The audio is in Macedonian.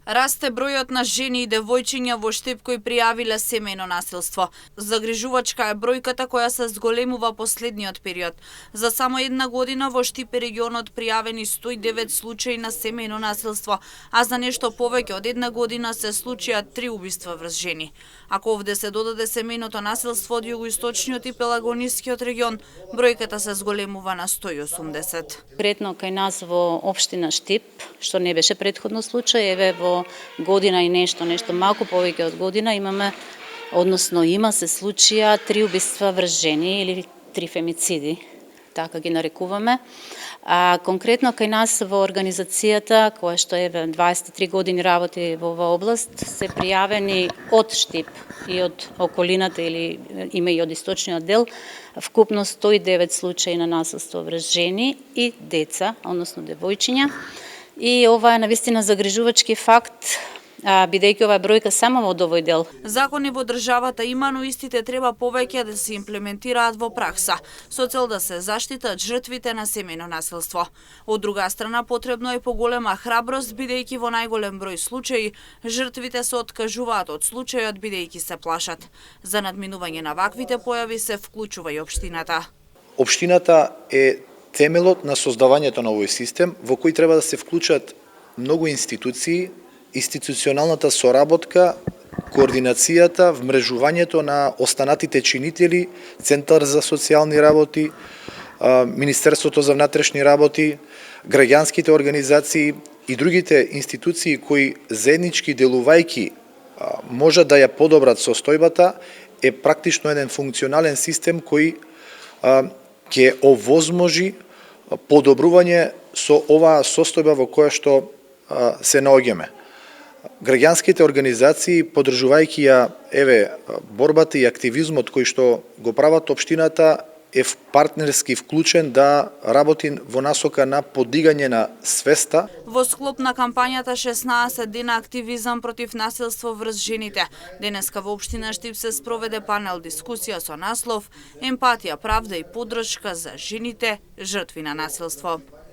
Расте бројот на жени и девојчиња во Штип кои пријавиле семејно насилство. Загрижувачка е бројката која се зголемува последниот период. За само една година во Штип и регионот пријавени 109 случаи на семејно насилство, а за нешто повеќе од една година се случија 3 убиства врз жени. Ако овде се додаде семејното насилство од југоисточниот и пелагонискиот регион, бројката се зголемува на 180. Конкретно кај нас во општина Штип, што не беше претходно случај, еве во година и нешто малку повеќе од година има се случија 3 убиства врз жени или 3 фемициди, така ги нарекуваме. Конкретно кај нас во организацијата, која што еве 23 години работи во оваа област, се пријавени од Штип и од околината или има и од источниот дел, вкупно 109 случаи на насилство врз жени и деца, односно девојчиња. И ова е навистина загрижувачки факт, бидејќи ова е бројка само во овој дел. Закони во државата има, но истите треба повеќе да се имплементираат во пракса, со цел да се заштитат жртвите на семејно насилство. Од друга страна, потребно е поголема храброст, бидејќи во најголем број случаи жртвите се откажуваат од случајот бидејќи се плашат. За надминување на ваквите појави се вклучува и општината. Општината е темелот на создавањето на овој систем, во кој треба да се вклучат многу институции, институционалната соработка, координацијата, вмрежувањето на останатите чинители, Центар за социјални работи, Министерството за внатрешни работи, граѓанските организации и другите институции кои заеднички делувајќи можат да ја подобрат состојбата, е практично еден функционален систем кој ќе овозможи подобрување со оваа состојба во која што се наоѓаме. Граѓанските организации, поддржувајќи ја борбата и активизмот кој што го прават општината, е партнерски вклучен да работи во насока на подигање на свеста. Во склоп на кампањата 16 дена активизам против насилство врз жените, денеска во општина Штип се спроведе панел дискусија со наслов Емпатија, правда и поддршка за жените жртви на насилство.